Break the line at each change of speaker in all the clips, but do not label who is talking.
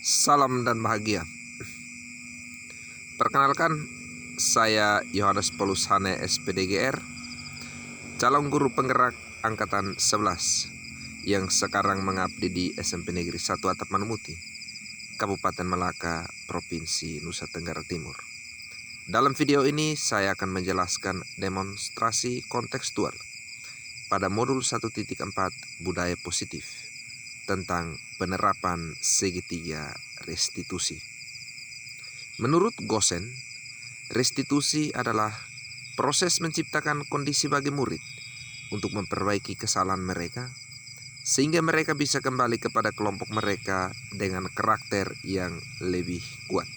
Salam dan bahagia. Perkenalkan, saya Yohanes Paulus Hane SPDGR, calon guru penggerak Angkatan 11 yang sekarang mengabdi di SMP Negeri 1 Atap Manumuti, Kabupaten Malaka, Provinsi Nusa Tenggara Timur. Dalam video ini saya akan menjelaskan demonstrasi kontekstual pada modul 1.4 budaya positif tentang penerapan segitiga restitusi. Menurut Gosen, restitusi adalah proses menciptakan kondisi bagi murid untuk memperbaiki kesalahan mereka sehingga mereka bisa kembali kepada kelompok mereka dengan karakter yang lebih kuat.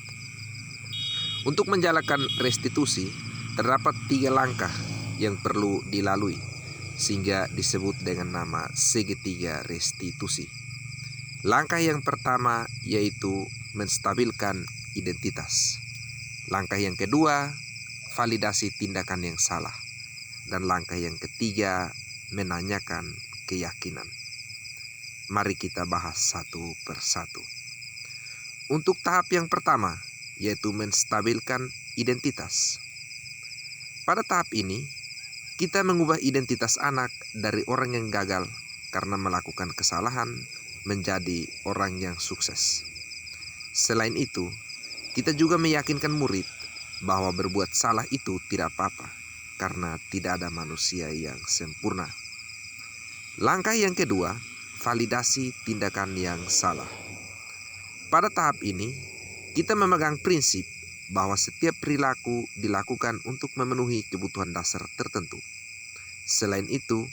Untuk menjalankan restitusi, terdapat 3 langkah yang perlu dilalui sehingga disebut dengan nama segitiga restitusi. Langkah yang pertama yaitu menstabilkan identitas. Langkah yang kedua, validasi tindakan yang salah. Dan langkah yang ketiga, menanyakan keyakinan. Mari kita bahas satu persatu. Untuk tahap yang pertama, yaitu menstabilkan identitas. Pada tahap ini, kita mengubah identitas anak dari orang yang gagal karena melakukan kesalahan menjadi orang yang sukses. Selain itu, kita juga meyakinkan murid bahwa berbuat salah itu tidak apa-apa karena tidak ada manusia yang sempurna. Langkah yang kedua, validasi tindakan yang salah. Pada tahap ini, kita memegang prinsip bahwa setiap perilaku dilakukan untuk memenuhi kebutuhan dasar tertentu. Selain itu,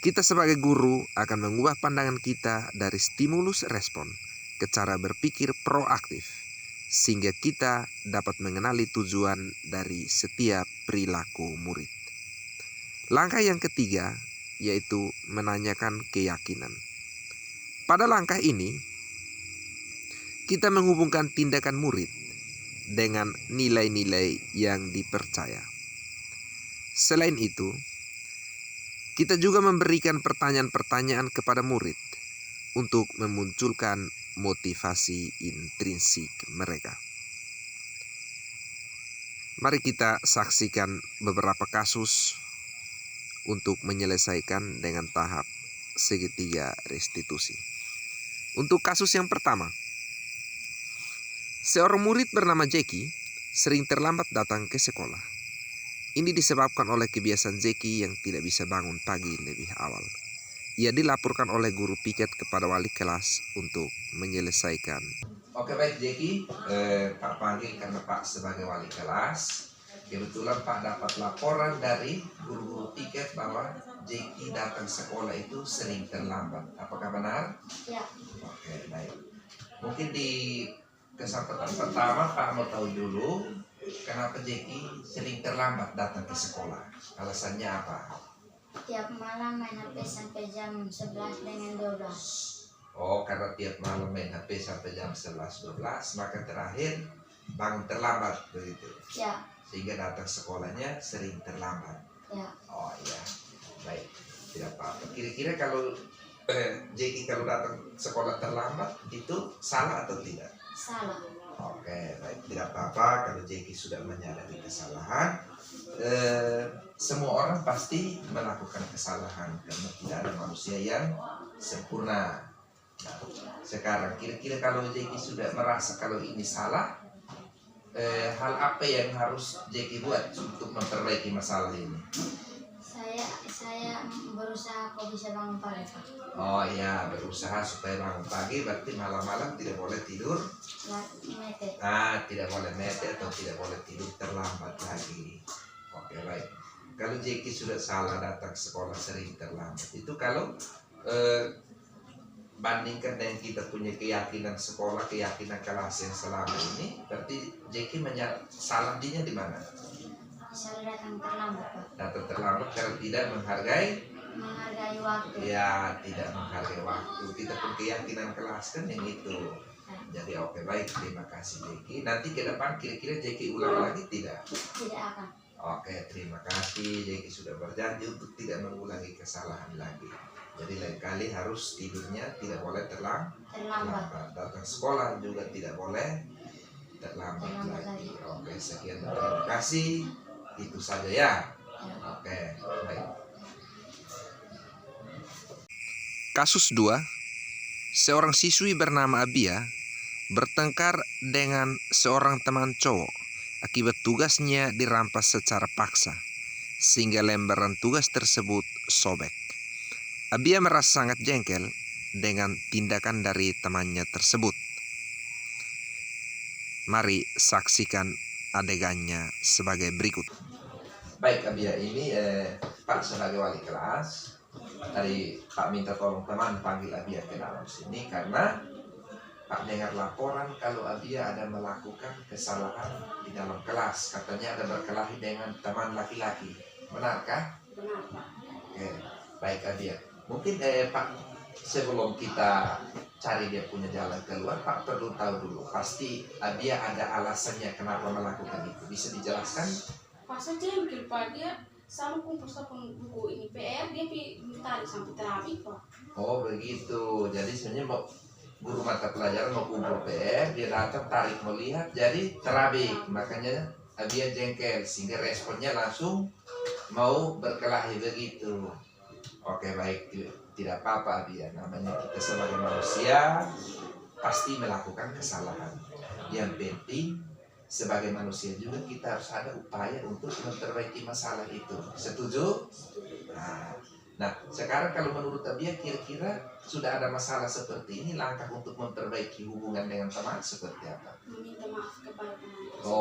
kita sebagai guru akan mengubah pandangan kita dari stimulus respon ke cara berpikir proaktif, sehingga kita dapat mengenali tujuan dari setiap perilaku murid. Langkah yang ketiga yaitu menanyakan keyakinan. Pada langkah ini, kita menghubungkan tindakan murid dengan nilai-nilai yang dipercaya. Selain itu, kita juga memberikan pertanyaan-pertanyaan kepada murid untuk memunculkan motivasi intrinsik mereka. Mari kita saksikan beberapa kasus untuk menyelesaikan dengan tahap segitiga restitusi. Untuk kasus yang pertama, seorang murid bernama Jackie sering terlambat datang ke sekolah. Ini disebabkan oleh kebiasaan Jackie yang tidak bisa bangun pagi lebih awal. Ia dilaporkan oleh guru piket kepada wali kelas untuk menyelesaikan. Oke, baik Jackie, Pak panggil karena Pak sebagai wali kelas. Kebetulan Pak dapat laporan dari guru-guru piket bahwa Jackie datang sekolah itu sering terlambat. Apakah benar? Ya. Oke, baik. Mungkin di kesempatan pertama Pak mau tahu dulu kenapa Jackie sering terlambat datang ke sekolah. Alasannya apa?
Tiap malam main HP sampai jam 11 dengan 12.
Oh, karena tiap malam main HP sampai jam 11-12, maka terakhir bangun terlambat begitu.
Ya.
Sehingga datang sekolahnya sering terlambat.
Ya.
Oh iya, baik. Tidak apa-apa. Kira-kira kalau Jackie kalau datang sekolah terlambat itu salah atau tidak?
Salah.
Oke, baik. Tidak apa-apa kalau Jackie sudah menyadari kesalahan. Semua orang pasti melakukan kesalahan karena tidak ada manusia yang sempurna. Nah, sekarang kira-kira kalau Jackie sudah merasa kalau ini salah, hal apa yang harus Jackie buat untuk memperbaiki masalah ini?
Saya berusaha kok bisa bangun pagi, Pak.
Oh iya, berusaha supaya bangun pagi, berarti malam-malam tidak boleh tidur.
Mete.
Tidak boleh mete atau tidak boleh tidur terlambat lagi. Oke, baik. Kalau Jackie sudah salah datang sekolah sering terlambat, itu kalau bandingkan dengan kita punya keyakinan sekolah, keyakinan kelas yang selama ini, berarti Jackie salah di mana?
Saya datang terlambat, Pak.
Datang terlambat karena tidak menghargai
waktu.
Ya, tidak menghargai waktu. Kita pun keyakinan kelas kan yang itu. Jadi oke, baik, terima kasih Jackie. Nanti ke depan kira-kira Jackie ulang lagi tidak?
Tidak akan.
Oke, terima kasih. Jackie sudah berjanji untuk tidak mengulangi kesalahan lagi. Jadi lain kali harus tidurnya tidak boleh
terlambat.
terlambat. Datang sekolah juga tidak boleh terlambat lagi. Oke, sekian dan terima kasih. Itu saja ya. Oke, baik. Kasus 2. Seorang siswi bernama Abia bertengkar dengan seorang teman cowok akibat tugasnya dirampas secara paksa, sehingga lembaran tugas tersebut sobek. Abia merasa sangat jengkel dengan tindakan dari temannya tersebut. Mari saksikan adegannya sebagai berikut. Baik Abia, ini Pak sebagai wali kelas. Tadi Pak minta tolong teman panggil Abia ke dalam sini karena Pak dengar laporan kalau Abia ada melakukan kesalahan di dalam kelas. Katanya ada berkelahi dengan teman laki-laki. Benarkah?
Benar, Pak.
Oke, baik Abia. Mungkin Pak, sebelum kita cari dia punya jalan keluar, Pak perlu tahu dulu. Pasti Abia ada alasannya kenapa melakukan itu. Bisa dijelaskan?
Masa jengkel Pak, dia selalu kumpul buku ini PR, dia minta sampai terawih Pak.
Oh begitu. Jadi sebenarnya mau guru mata pelajaran mau kumpul PR, dia datang tarik melihat, jadi terabik. Makanya Abia jengkel sehingga responnya langsung mau berkelahi begitu. Oke baik, tidak apa-apa Abia. Namanya kita sebagai manusia pasti melakukan kesalahan. Yang penting sebagai manusia juga kita harus ada upaya untuk memperbaiki masalah itu. Setuju? Nah, sekarang kalau menurut Abia kira-kira sudah ada masalah seperti ini, langkah untuk memperbaiki hubungan dengan teman seperti apa?
Meminta maaf kepada teman tersebut.
Oh,